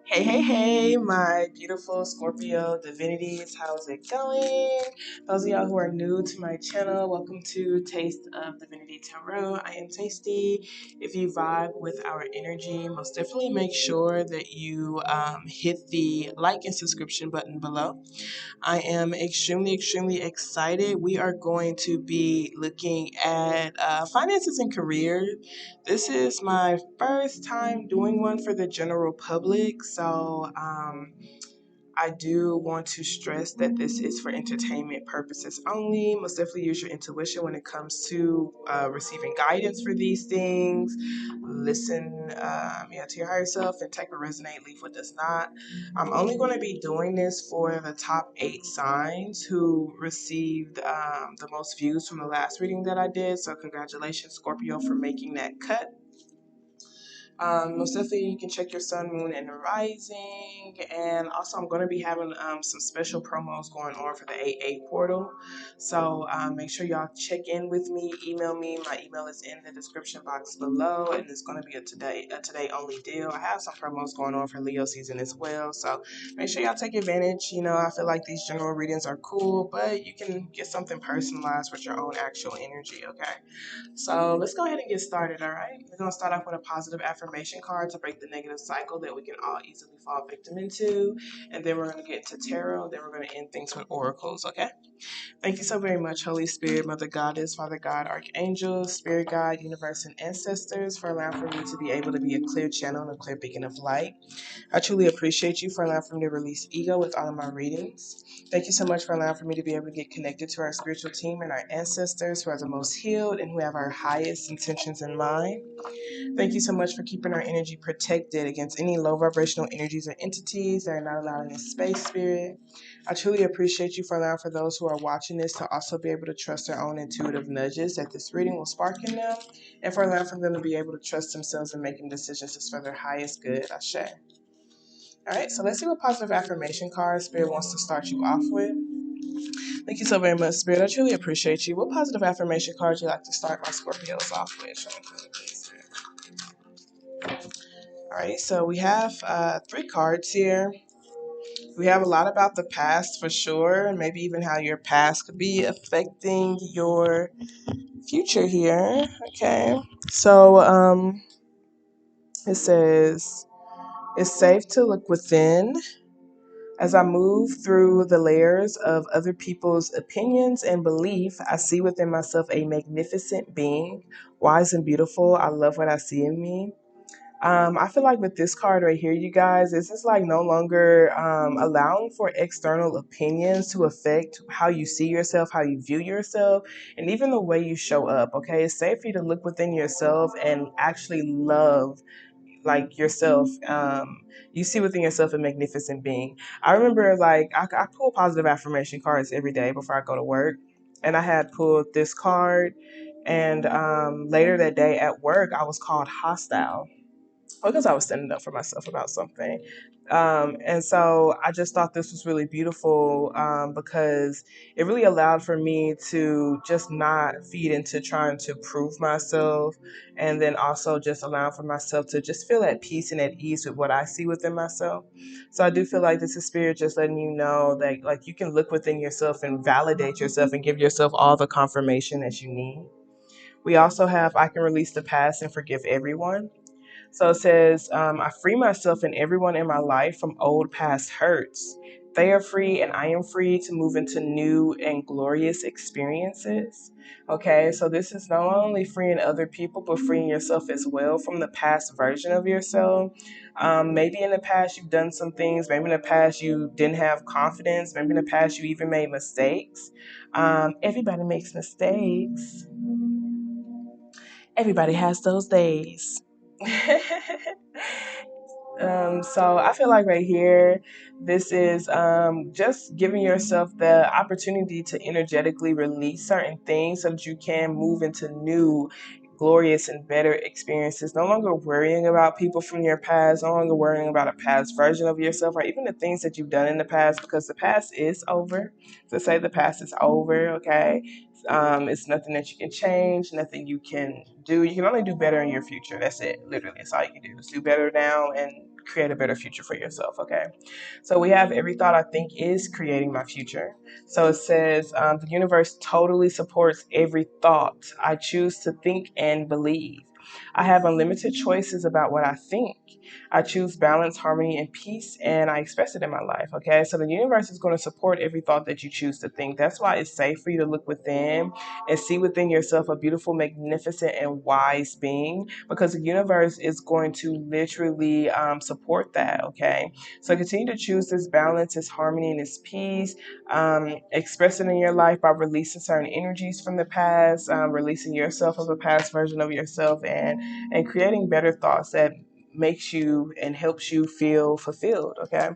Hey, hey, hey, my beautiful Scorpio divinities. How's it going? Those of y'all who are new to my channel, welcome to Taste of Divinity Tarot. I am Tasty. If you vibe with our energy, most definitely make sure that you hit the like and subscription button below. I am extremely excited. We are going to be looking at finances and career. This is my first time doing one for the general public, so I do want to stress that this is for entertainment purposes only. Most definitely use your intuition when it comes to receiving guidance for these things. Listen to your higher self and take what resonate, leave what does not. I'm only going to be doing this for the top 8 signs who received the most views from the last reading that I did. So congratulations, Scorpio, for making that cut. Most definitely, you can check your sun, moon, and rising. And also, I'm going to be having some special promos going on for the 8/8 portal. So make sure y'all check in with me. Email me. My email is in the description box below, and it's going to be a today only deal. I have some promos going on for Leo season as well. So make sure y'all take advantage. I feel like these general readings are cool, but you can get something personalized with your own actual energy. Okay. So let's go ahead and get started, all right? We're going to start off with a positive affirmation card to break the negative cycle that we can all easily fall victim into. And then we're going to get to tarot. Then we're going to end things with oracles, okay? Thank you so very much, Holy Spirit, Mother Goddess, Father God, Archangel, Spirit Guide, Universe, and Ancestors, for allowing for me to be able to be a clear channel and a clear beacon of light. I truly appreciate you for allowing for me to release ego with all of my readings. Thank you so much for allowing for me to be able to get connected to our spiritual team and our ancestors who are the most healed and who have our highest intentions in mind. Thank you so much for keeping our energy protected against any low vibrational energies or entities that are not allowed in this space, Spirit. I truly appreciate you for allowing for those who are watching this to also be able to trust their own intuitive nudges that this reading will spark in them, and for allowing for them to be able to trust themselves in making decisions just for their highest good. Ashe. All right, so let's see what positive affirmation card Spirit wants to start you off with. Thank you so very much, Spirit. I truly appreciate you. What positive affirmation card would you like to start my Scorpios off with? Show me, please, Spirit. All right, so we have 3 cards here. We have a lot about the past for sure, and maybe even how your past could be affecting your future here. Okay, so it says it's safe to look within. As I move through the layers of other people's opinions and belief, I see within myself a magnificent being, wise and beautiful. I love what I see in me. I feel like with this card right here, you guys, it's just like no longer allowing for external opinions to affect how you see yourself, how you view yourself, and even the way you show up. Okay, it's safe for you to look within yourself and actually love like yourself. You see within yourself a magnificent being. I remember like I pull positive affirmation cards every day before I go to work, and I had pulled this card, and later that day at work I was called hostile because I was standing up for myself about something. And so I just thought this was really beautiful because it really allowed for me to just not feed into trying to prove myself, and then also just allowing for myself to just feel at peace and at ease with what I see within myself. So I do feel like this is spirit just letting you know that like you can look within yourself and validate yourself and give yourself all the confirmation that you need. We also have I can release the past and forgive everyone. So it says, I free myself and everyone in my life from old past hurts. They are free and I am free to move into new and glorious experiences. Okay, so this is not only freeing other people, but freeing yourself as well from the past version of yourself. Maybe in the past you've done some things. Maybe in the past you didn't have confidence. Maybe in the past you even made mistakes. Everybody makes mistakes. Everybody has those days. So I feel like right here, this is just giving yourself the opportunity to energetically release certain things so that you can move into new, glorious, and better experiences. No longer worrying about people from your past, no longer worrying about a past version of yourself, or even the things that you've done in the past, because the past is over. To say the past is over, okay? It's nothing that you can change, nothing you can do. You can only do better in your future. That's it. Literally, that's all you can do. Just do better now and create a better future for yourself. Okay. So we have every thought I think is creating my future. So it says the universe totally supports every thought I choose to think and believe. I have unlimited choices about what I think. I choose balance, harmony, and peace, and I express it in my life. Okay, so the universe is going to support every thought that you choose to think. That's why it's safe for you to look within and see within yourself a beautiful, magnificent, and wise being, because the universe is going to literally support that. Okay, so continue to choose this balance, this harmony, and this peace. Express it in your life by releasing certain energies from the past, releasing yourself of a past version of yourself, and creating better thoughts that makes you and helps you feel fulfilled. Okay,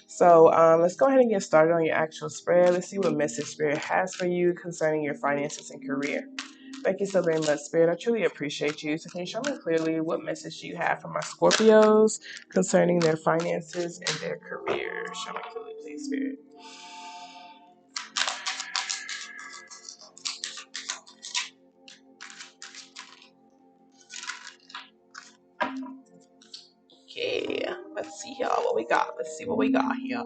so let's go ahead and get started on your actual spread. Let's see what message Spirit has for you concerning your finances and career. Thank you so very much, Spirit. I truly appreciate you. So can you show me clearly what message do you have for my Scorpios concerning their finances and their career? Show me clearly, please, Spirit. Okay, let's see y'all what we got. Let's see what we got here.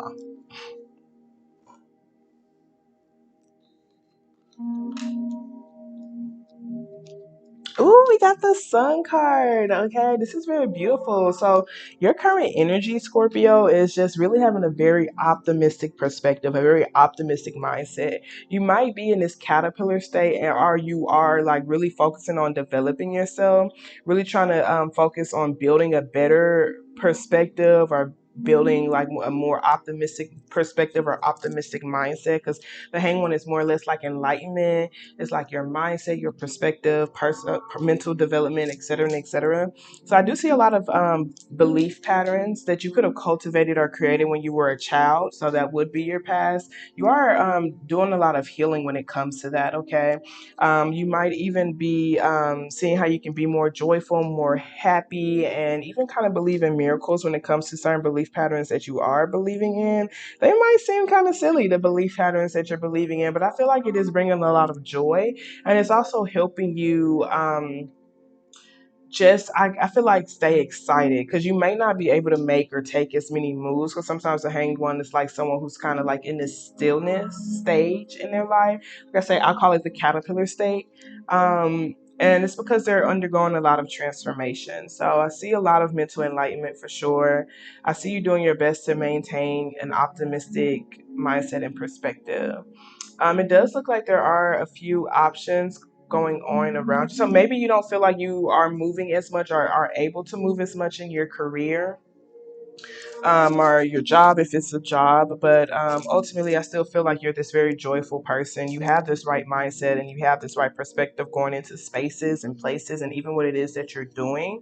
Ooh, we got the sun card. Okay, this is very beautiful. So, your current energy, Scorpio, is just really having a very optimistic perspective, a very optimistic mindset. You might be in this caterpillar state, or you are like really focusing on developing yourself, really trying to focus on building a better perspective, or building like a more optimistic perspective or optimistic mindset, because the hang one is more or less like enlightenment. It's like your mindset, your perspective, personal, mental development, etc., and etc. So I do see a lot of belief patterns that you could have cultivated or created when you were a child. So that would be your past. You are doing a lot of healing when it comes to that. Okay, you might even be seeing how you can be more joyful, more happy, and even kind of believe in miracles when it comes to certain belief patterns that you are believing in. They might seem kind of silly, the belief patterns that you're believing in, but I feel like it is bringing a lot of joy, and it's also helping you I feel like stay excited, because you may not be able to make or take as many moves, because sometimes the hanged one is like someone who's kind of like in this stillness stage in their life. Like I say, I call it the caterpillar state. And it's because they're undergoing a lot of transformation. So I see a lot of mental enlightenment for sure. I see you doing your best to maintain an optimistic mindset and perspective. It does look like there are a few options going on around you. So maybe you don't feel like you are moving as much or are able to move as much in your career, or your job if it's a job. But ultimately, I still feel like you're this very joyful person. You have this right mindset and you have this right perspective going into spaces and places and even what it is that you're doing.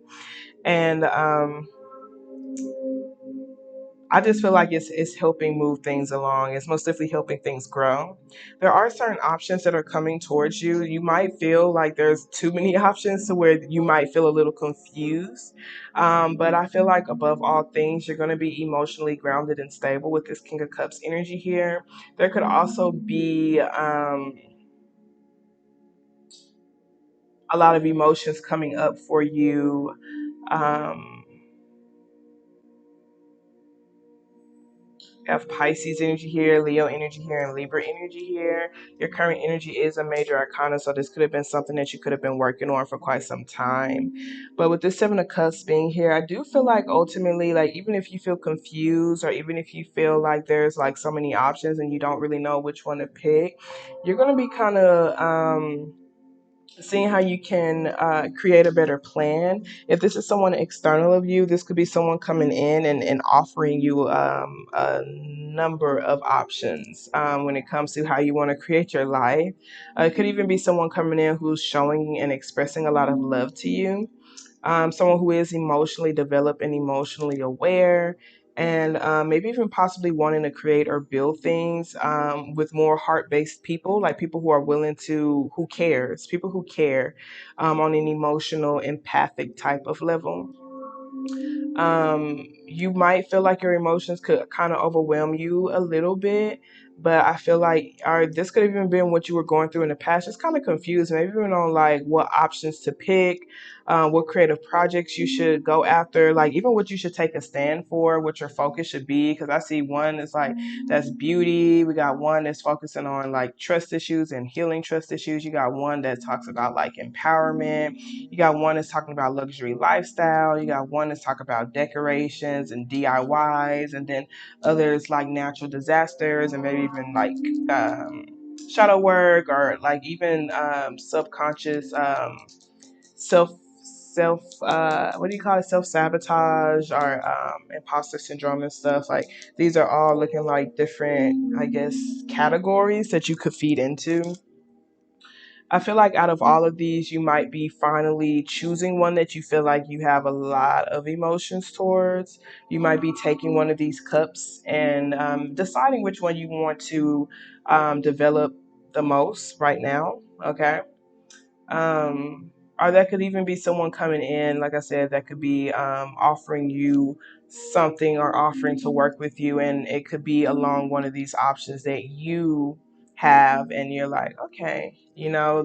And I just feel like it's helping move things along. It's most definitely helping things grow. There are certain options that are coming towards you. You might feel like there's too many options to where you might feel a little confused. But I feel like above all things, you're going to be emotionally grounded and stable with this King of Cups energy here. There could also be a lot of emotions coming up for you. Um, have Pisces energy here, Leo energy here, and Libra energy here. Your current energy is a major arcana, so this could have been something that you could have been working on for quite some time. But with this Seven of Cups being here, I do feel like ultimately, like even if you feel confused or even if you feel like there's like so many options and you don't really know which one to pick, you're going to be kind of seeing how you can create a better plan. If this is someone external of you, this could be someone coming in and offering you a number of options when it comes to how you want to create your life. It could even be someone coming in who's showing and expressing a lot of love to you, someone who is emotionally developed and emotionally aware, and maybe even possibly wanting to create or build things with more heart-based people, like people who are willing to, who cares, people who care on an emotional, empathic type of level. You might feel like your emotions could kind of overwhelm you a little bit, but I feel like, or this could have even been what you were going through in the past, just kind of confused, maybe even on like what options to pick. what creative projects you should go after, like even what you should take a stand for, what your focus should be. Because I see one is like that's beauty. We got one that's focusing on like trust issues and healing trust issues. You got one that talks about like empowerment. You got one that's talking about luxury lifestyle. You got one that's talking about decorations and DIYs, and then others like natural disasters and maybe even like shadow work, or like even subconscious self what do you call it, self-sabotage, or imposter syndrome and stuff. Like these are all looking like different, I guess, categories that you could feed into. I feel like out of all of these, you might be finally choosing one that you feel like you have a lot of emotions towards. You might be taking one of these cups and deciding which one you want to develop the most right now. Okay. um, or that could even be someone coming in, like I said, that could be offering you something or offering to work with you, and it could be along one of these options that you have, and you're like, okay,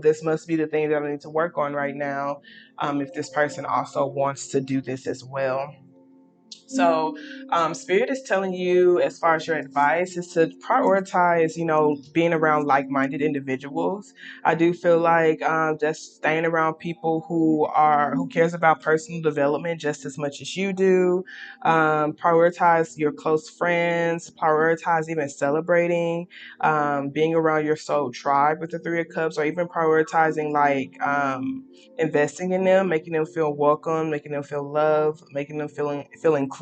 this must be the thing that I need to work on right now, if this person also wants to do this as well. So, Spirit is telling you, as far as your advice, is to prioritize, being around like-minded individuals. I do feel like just staying around people who cares about personal development just as much as you do. Prioritize your close friends. Prioritize even celebrating, being around your soul tribe with the Three of Cups, or even prioritizing like investing in them, making them feel welcome, making them feel loved, making them feel included.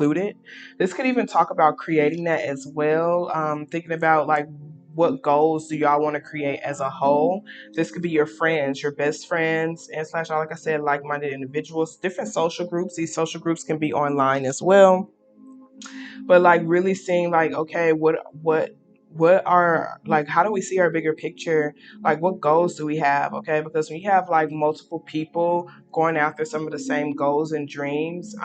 This could even talk about creating that as well. Thinking about like what goals do y'all want to create as a whole. This could be your friends, your best friends, and slash, like I said, like-minded individuals, different social groups. These social groups can be online as well, but like really seeing like, okay, what are, like, how do we see our bigger picture? Like, what goals do we have? Okay, because when you have like multiple people going after some of the same goals and dreams,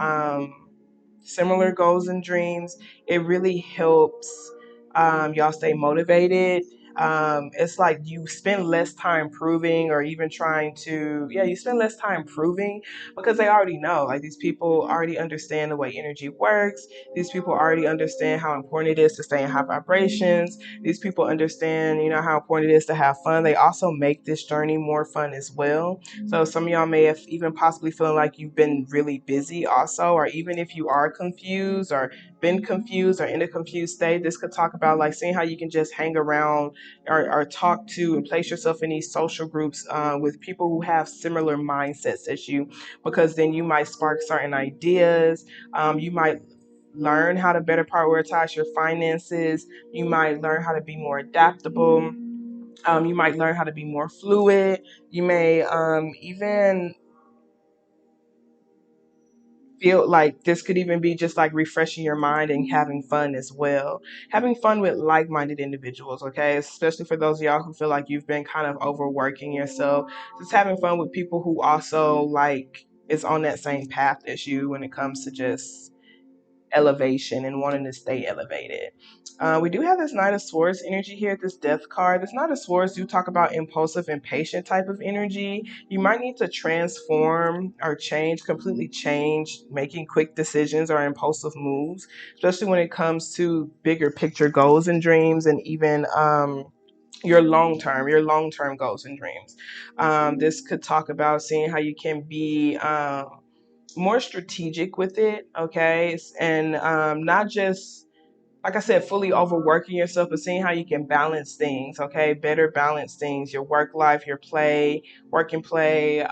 similar goals and dreams, it really helps y'all stay motivated. It's like you spend less time proving, or even trying to, yeah, you spend less time proving, because they already know. Like, these people already understand the way energy works. These people already understand how important it is to stay in high vibrations. These people understand, how important it is to have fun. They also make this journey more fun as well. So some of y'all may have even possibly feeling like you've been really busy also, or even if you are confused or been confused or in a confused state, this could talk about like seeing how you can just hang around, or talk to and place yourself in these social groups with people who have similar mindsets as you, because then you might spark certain ideas. You might learn how to better prioritize your finances. You might learn how to be more adaptable. You might learn how to be more fluid. You may even feel like this could even be just like refreshing your mind and having fun as well. Having fun with like-minded individuals, okay? Especially for those of y'all who feel like you've been kind of overworking yourself. Just having fun with people who also like is on that same path as you when it comes to just elevation and wanting to stay elevated. We do have this Knight of Swords energy here, this Death card. This Knight of Swords do talk about impulsive, impatient type of energy. You might need to transform or change, completely change, making quick decisions or impulsive moves, especially when it comes to bigger picture goals and dreams, and even your long-term goals and dreams. This could talk about seeing how you can be more strategic with it, okay? And not just, like I said, fully overworking yourself, but seeing how you can balance things, okay? Better balance things, your work life, your play, work and play,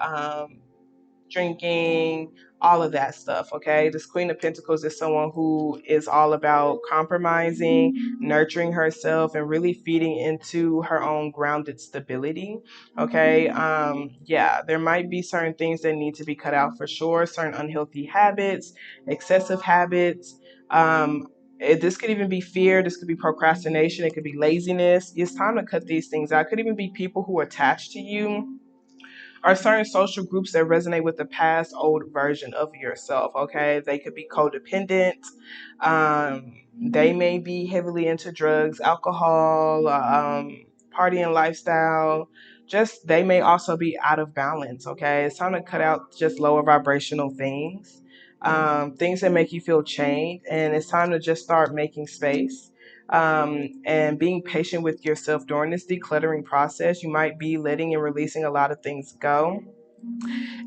drinking, all of that stuff, okay? This Queen of Pentacles is someone who is all about compromising, nurturing herself, and really feeding into her own grounded stability, okay? Yeah, there might be certain things that need to be cut out for sure, certain unhealthy habits, excessive habits. This could even be fear. This could be procrastination. It could be laziness. It's time to cut these things out. It could even be people who are attached to you, are certain social groups that resonate with the past old version of yourself, okay? They could be codependent. They may be heavily into drugs, alcohol, partying lifestyle, just they may also be out of balance. Okay, it's time to cut out just lower vibrational things, things that make you feel chained, and it's time to just start making space. And being patient with yourself during this decluttering process. You might be letting and releasing a lot of things go,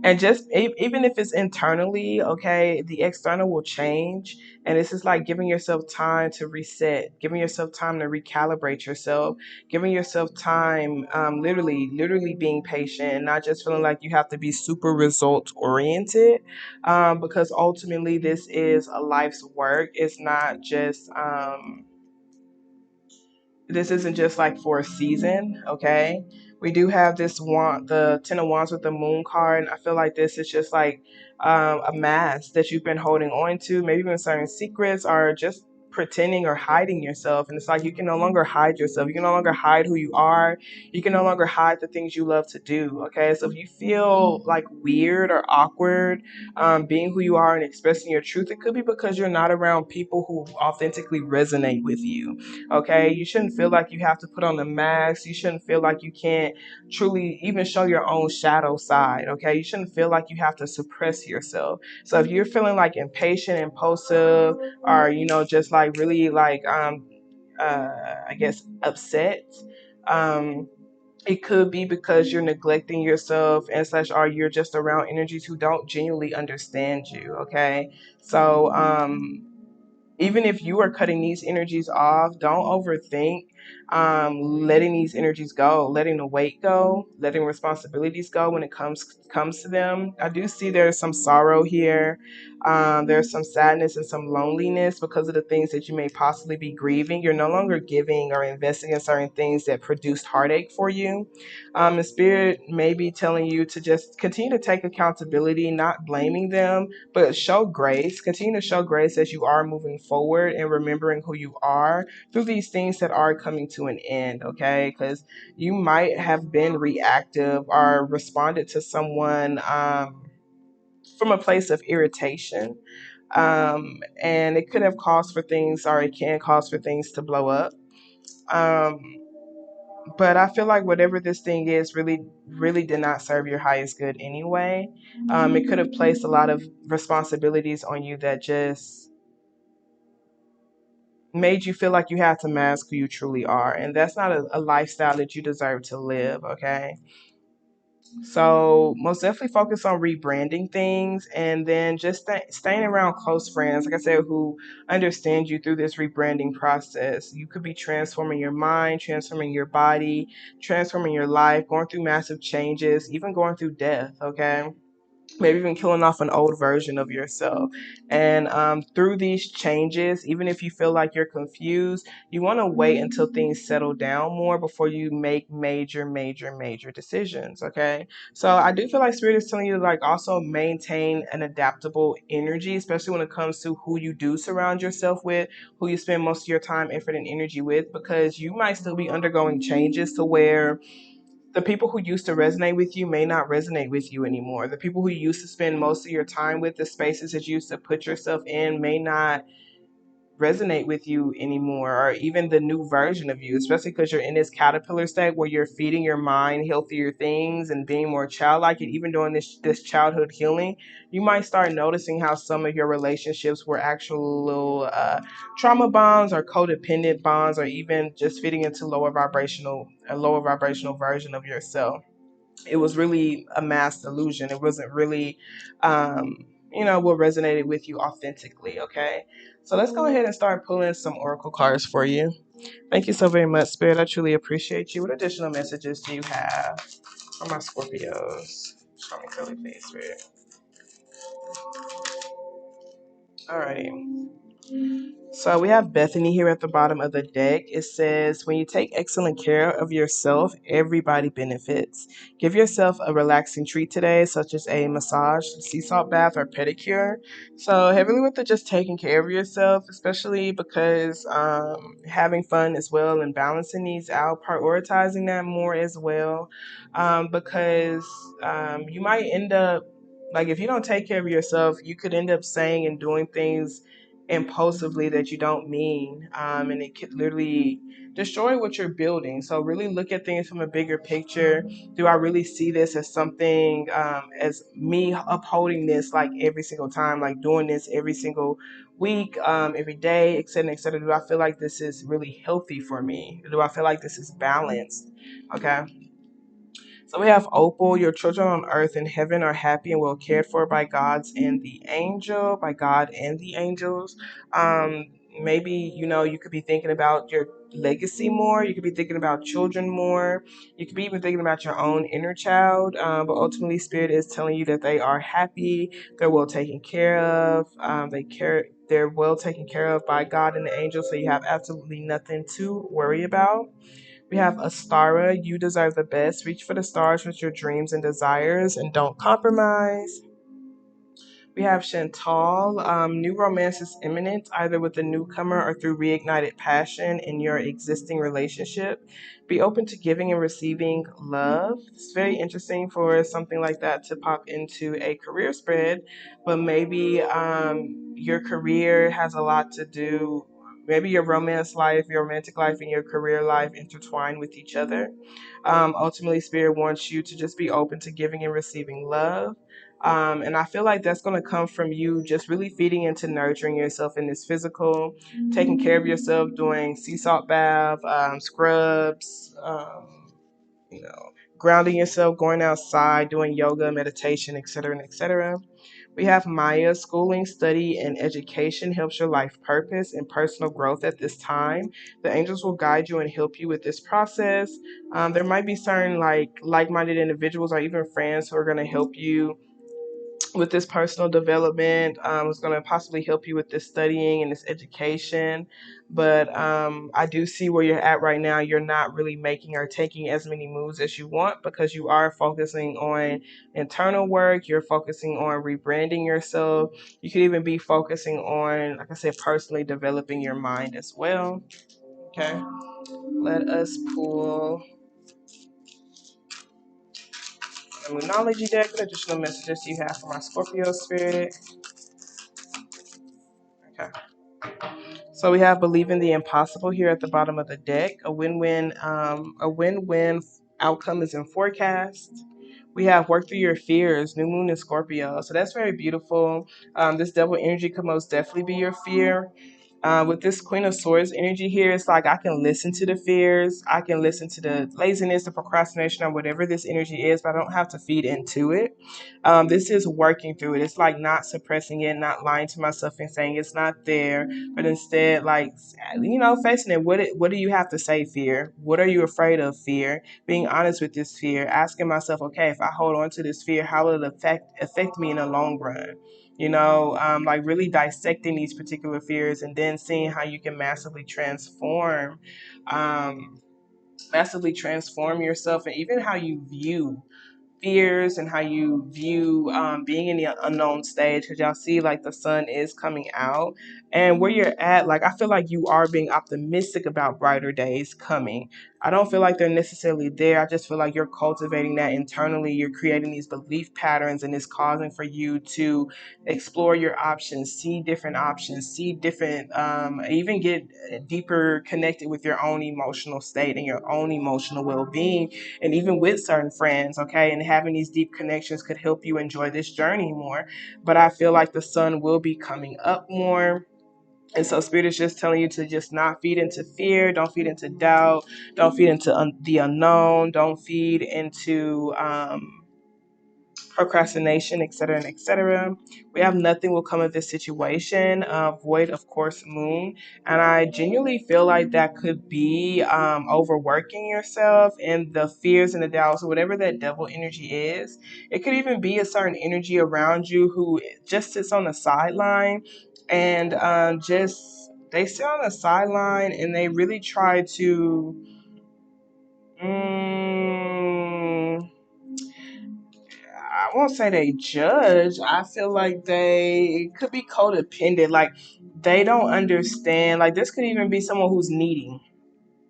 and just even if it's internally, okay, the external will change. And this is like giving yourself time to reset, giving yourself time to recalibrate yourself, giving yourself time, literally being patient, and not just feeling like you have to be super result oriented, because ultimately this is a life's work. It's not just this isn't just like for a season, okay? We do have this wand, the Ten of Wands with the Moon card. I feel like this is just like a mask that you've been holding on to, maybe even certain secrets, or just pretending or hiding yourself. And it's like you can no longer hide yourself. You can no longer hide who you are. You can no longer hide the things you love to do, okay? So if you feel like weird or awkward being who you are and expressing your truth, it could be because you're not around people who authentically resonate with you. Okay, you shouldn't feel like you have to put on the mask. You shouldn't feel like you can't truly even show your own shadow side. Okay, you shouldn't feel like you have to suppress yourself. So if you're feeling like impatient, impulsive, or just like really like I guess upset, um it could be because you're neglecting yourself and slash or you're just around energies who don't genuinely understand you. Okay, so even if you are cutting these energies off, don't overthink letting these energies go, letting the weight go, letting responsibilities go when it comes to them. I do see there's some sorrow here. There's some sadness and some loneliness because of the things that you may possibly be grieving. You're no longer giving or investing in certain things that produced heartache for you. The spirit may be telling you to just continue to take accountability, not blaming them, but show grace. Continue to show grace as you are moving forward and remembering who you are through these things that are coming to an end, okay? Because you might have been reactive or responded to someone from a place of irritation. And it could have caused for things, or it can cause for things to blow up. Um, but I feel like whatever this thing is really did not serve your highest good anyway. It could have placed a lot of responsibilities on you that just made you feel like you had to mask who you truly are. And that's not a lifestyle that you deserve to live, okay? So most definitely focus on rebranding things, and then just staying around close friends, like I said, who understand you through this rebranding process. You could be transforming your mind, transforming your body, transforming your life, going through massive changes, even going through death, okay? Maybe even killing off an old version of yourself. And through these changes, even if you feel like you're confused, you want to wait until things settle down more before you make major decisions. Okay. So I do feel like Spirit is telling you to like also maintain an adaptable energy, especially when it comes to who you do surround yourself with, who you spend most of your time, effort, and energy with, because you might still be undergoing changes to where the people who used to resonate with you may not resonate with you anymore. The people who you used to spend most of your time with, the spaces that you used to put yourself in, may not resonate with you anymore, or even the new version of you, especially because you're in this caterpillar state where you're feeding your mind healthier things and being more childlike. And even during this childhood healing, you might start noticing how some of your relationships were actual little trauma bonds or codependent bonds, or even just fitting into a lower vibrational version of yourself. It was really a mass illusion. It wasn't really, what resonated with you authentically. Okay. So let's go ahead and start pulling some oracle cards for you. Thank you so very much, Spirit. I truly appreciate you. What additional messages do you have for my Scorpios? Show me clearly, please, Spirit. Alrighty. So we have Bethany here at the bottom of the deck. It says, when you take excellent care of yourself, everybody benefits. Give yourself a relaxing treat today, such as a massage, sea salt bath, or pedicure. So heavily with the just taking care of yourself, especially because having fun as well and balancing these out, prioritizing that more as well, because you might end up, like if you don't take care of yourself, you could end up saying and doing things impulsively that you don't mean, and it could literally destroy what you're building. So really look at things from a bigger picture. Do I really see this as something, as me upholding this like every single time, like doing this every single week, every day, et cetera, et cetera? Do I feel like this is really healthy for me? Do I feel like this is balanced? Okay. So we have Opal. Your children on earth and heaven are happy and well cared for by God and the angels. Um, Maybe, you could be thinking about your legacy more. You could be thinking about children more. You could be even thinking about your own inner child. But ultimately, Spirit is telling you that they are happy. They're well taken care of. They're well taken care of by God and the angels. So you have absolutely nothing to worry about. We have Astara. You deserve the best. Reach for the stars with your dreams and desires and don't compromise. We have Chantal. New romance is imminent, either with a newcomer or through reignited passion in your existing relationship. Be open to giving and receiving love. It's very interesting for something like that to pop into a career spread, but maybe your career has a lot to do. Maybe your romance life, your romantic life, and your career life intertwine with each other. Ultimately, Spirit wants you to just be open to giving and receiving love. And I feel like that's going to come from you just really feeding into nurturing yourself in this physical, taking care of yourself, doing sea salt bath, scrubs, grounding yourself, going outside, doing yoga, meditation, etc., and etc. We have Maya. Schooling, study, and education helps your life purpose and personal growth at this time. The angels will guide you and help you with this process. There might be certain like-minded individuals or even friends who are going to help you with this personal development. It's going to possibly help you with this studying and this education. But I do see where you're at right now. You're not really making or taking as many moves as you want because you are focusing on internal work. You're focusing on rebranding yourself. You could even be focusing on, like I said, personally developing your mind as well. Okay. Let us pull a Moonology deck. What additional messages do you have for my Scorpio spirit? Okay. So we have believe in the impossible here at the bottom of the deck. A win-win outcome is in forecast. We have work through your fears, new moon in Scorpio. So that's very beautiful. This devil energy could most definitely be your fear. With this Queen of Swords energy here, it's like I can listen to the fears, I can listen to the laziness, the procrastination, or whatever this energy is, but I don't have to feed into it. This is working through it. It's like not suppressing it, not lying to myself and saying it's not there, but instead, like, facing it. What do you have to say, fear? What are you afraid of, fear? Being honest with this fear, asking myself, okay, if I hold on to this fear, how will it affect me in the long run? Like really dissecting these particular fears and then seeing how you can um, massively transform yourself and even how you view fears and how you view being in the unknown stage, because y'all see like the sun is coming out and where you're at, like I feel like you are being optimistic about brighter days coming. I don't feel like they're necessarily there. I just feel like you're cultivating that internally. You're creating these belief patterns and it's causing for you to explore your options, see different options, see different, even get deeper connected with your own emotional state and your own emotional well-being, and even with certain friends, okay? And having these deep connections could help you enjoy this journey more. But I feel like the sun will be coming up more. And so Spirit is just telling you to just not feed into fear, don't feed into doubt, don't feed into the unknown, don't feed into procrastination, etc., and etc. We have nothing will come of this situation. Void, of course, moon, and I genuinely feel like that could be overworking yourself and the fears and the doubts, or whatever that devil energy is. It could even be a certain energy around you who just sits on the sideline and just they sit on the sideline and they really try to. I won't say they judge. I feel like they could be codependent. Like they don't understand. Like this could even be someone who's needy.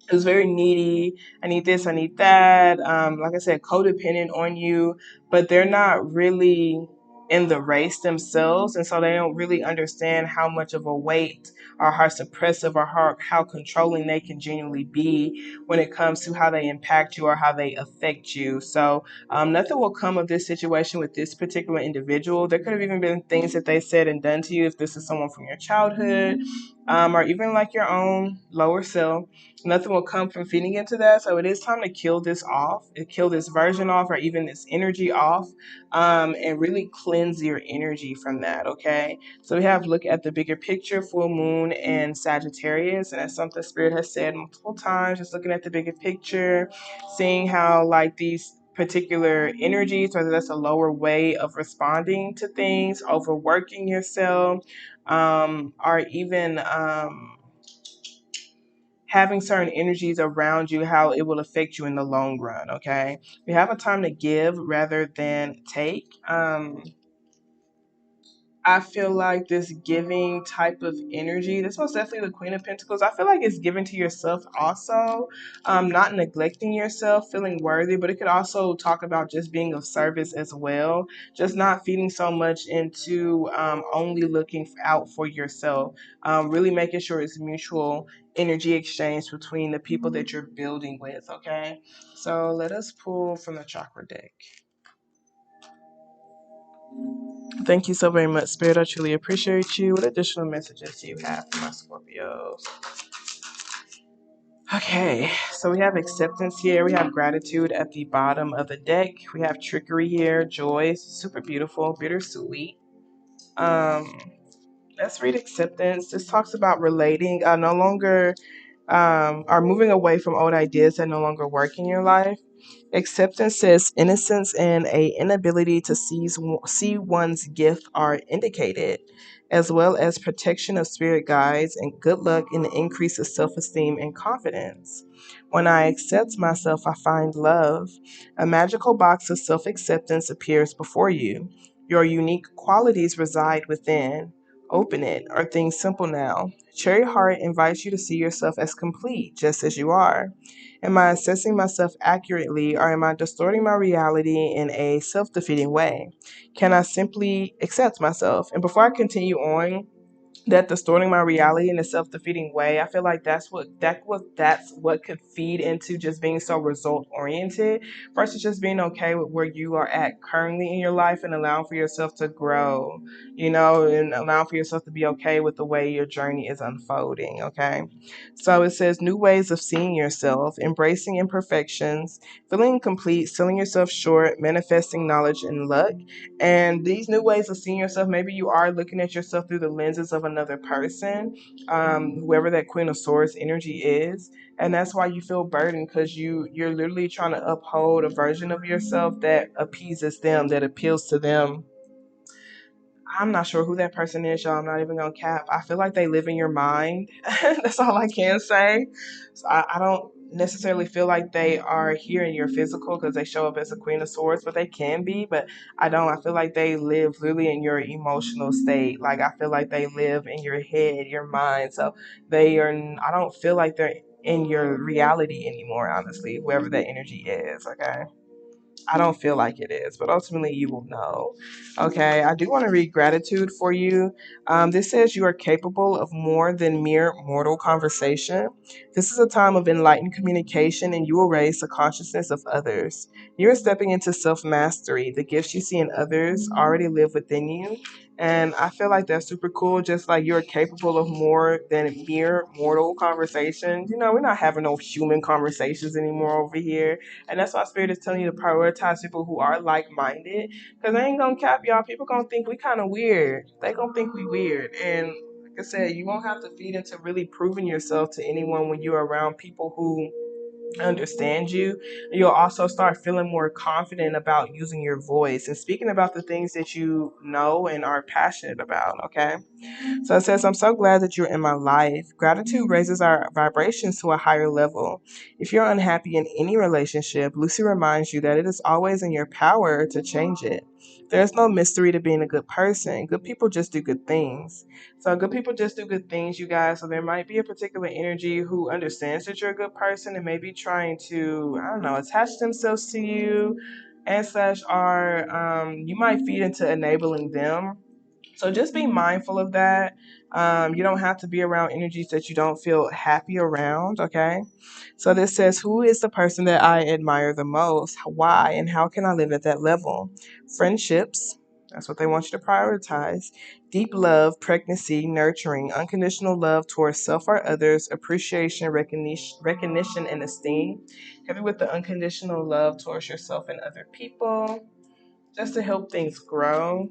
Who's very needy. I need this. I need that. Like I said, codependent on you, but they're not really in the race themselves, and so they don't really understand how much of a weight or how suppressive or how controlling they can genuinely be when it comes to how they impact you or how they affect you. So nothing will come of this situation with this particular individual. There could have even been things that they said and done to you if this is someone from your childhood, or even like your own lower self. Nothing will come from feeding into that. So it is time to kill this off, kill this version off, or even this energy off, and really cleanse your energy from that. Okay. So we have look at the bigger picture, full moon and Sagittarius. And that's something Spirit has said multiple times, just looking at the bigger picture, seeing how like these particular energies, whether that's a lower way of responding to things, overworking yourself, or even having certain energies around you, how it will affect you in the long run. Okay, we have a time to give rather than take. I feel like this giving type of energy, this was definitely the Queen of Pentacles. I feel like it's giving to yourself also, not neglecting yourself, feeling worthy, but it could also talk about just being of service as well. Just not feeding so much into only looking out for yourself, really making sure it's mutual energy exchange between the people that you're building with, okay? So let us pull from the chakra deck. Thank you so very much, Spirit. I truly appreciate you. What additional messages do you have for my Scorpios? Okay, so we have acceptance here. We have gratitude at the bottom of the deck. We have trickery here, joy, super beautiful, bittersweet. Um, let's read acceptance. This talks about relating, no longer, are moving away from old ideas that no longer work in your life. Acceptance says innocence and a inability to see one's gift are indicated, as well as protection of spirit guides and good luck in the increase of self-esteem and confidence. When I accept myself, I find love. A magical box of self-acceptance appears before you. Your unique qualities reside within. Open it. Are things simple now? Cherry Heart invites you to see yourself as complete, just as you are. Am I assessing myself accurately, or am I distorting my reality in a self-defeating way? Can I simply accept myself? And before I continue on, that distorting my reality in a self-defeating way, I feel like that's what could feed into just being so result oriented versus just being okay with where you are at currently in your life and allowing for yourself to grow, and allowing for yourself to be okay with the way your journey is unfolding. Okay, so it says new ways of seeing yourself, embracing imperfections, feeling complete, selling yourself short, manifesting knowledge and luck. And these new ways of seeing yourself, maybe you are looking at yourself through the lenses of another person, whoever that Queen of Swords energy is. And that's why you feel burdened, because you're literally trying to uphold a version of yourself that appeases them, that appeals to them. I'm not sure who that person is, y'all. I'm not even gonna cap. I feel like they live in your mind. That's all I can say. So I don't necessarily feel like they are here in your physical because they show up as a Queen of Swords, but they can be. But I don't. I feel like they live really in your emotional state. Like I feel like they live in your head, your mind. So they are. I don't feel like they're in your reality anymore. Honestly, whoever that energy is. Okay. I don't feel like it is, but ultimately you will know. Okay, I do want to read gratitude for you. This says you are capable of more than mere mortal conversation. This is a time of enlightened communication, and you will raise the consciousness of others. You are stepping into self mastery. The gifts you see in others already live within you. And I feel like that's super cool. Just like you're capable of more than mere mortal conversations. We're not having no human conversations anymore over here. And that's why Spirit is telling you to prioritize people who are like-minded. Because I ain't gonna cap y'all. People gonna think we kind of weird. They gonna think we weird. And like I said, you won't have to feed into really proving yourself to anyone when you're around people who understand you. You'll also start feeling more confident about using your voice and speaking about the things that you know and are passionate about. Okay. So it says, I'm so glad that you're in my life. Gratitude raises our vibrations to a higher level. If you're unhappy in any relationship, Lucy reminds you that it is always in your power to change it. There's no mystery to being a good person. Good people just do good things. So good people just do good things, you guys. So there might be a particular energy who understands that you're a good person and maybe trying to, I don't know, attach themselves to you, and such are, you might feed into enabling them. So just be mindful of that. You don't have to be around energies that you don't feel happy around, okay? So this says, who is the person that I admire the most? Why? And how can I live at that level? Friendships. That's what they want you to prioritize. Deep love, pregnancy, nurturing, unconditional love towards self or others, appreciation, recognition, and esteem. Heavy with the unconditional love towards yourself and other people, just to help things grow.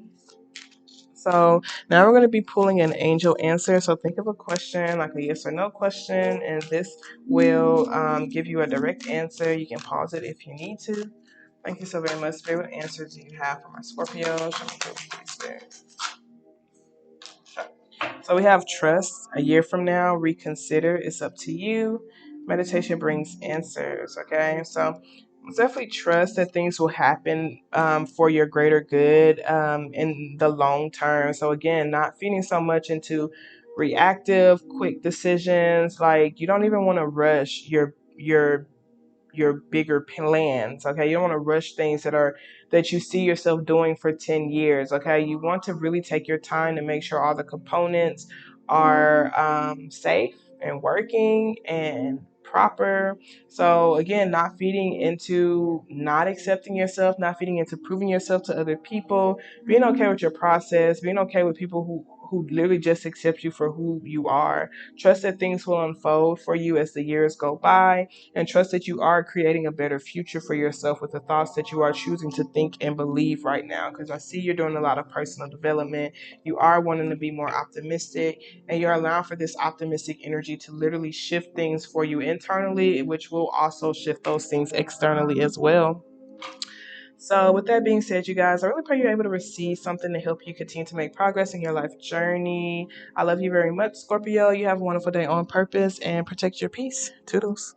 So now we're going to be pulling an angel answer. So think of a question, like a yes or no question, and this will give you a direct answer. You can pause it if you need to. Thank you so very much. Spirit, what answers do you have for my Scorpios? So we have trust. A year from now, reconsider. It's up to you. Meditation brings answers. Okay, so definitely trust that things will happen for your greater good in the long term. So again, not feeding so much into reactive, quick decisions. Like you don't even want to rush your bigger plans. Okay, you don't want to rush things that you see yourself doing for 10 years. Okay, you want to really take your time to make sure all the components are safe and working and proper. So again, not feeding into not accepting yourself, not feeding into proving yourself to other people, being okay with your process, being okay with people who literally just accept you for who you are. Trust that things will unfold for you as the years go by, and trust that you are creating a better future for yourself with the thoughts that you are choosing to think and believe right now. Because I see you're doing a lot of personal development. You are wanting to be more optimistic, and you're allowing for this optimistic energy to literally shift things for you internally, which will also shift those things externally as well. So, with that being said, you guys, I really pray you're able to receive something to help you continue to make progress in your life journey. I love you very much, Scorpio. You have a wonderful day on purpose and protect your peace. Toodles.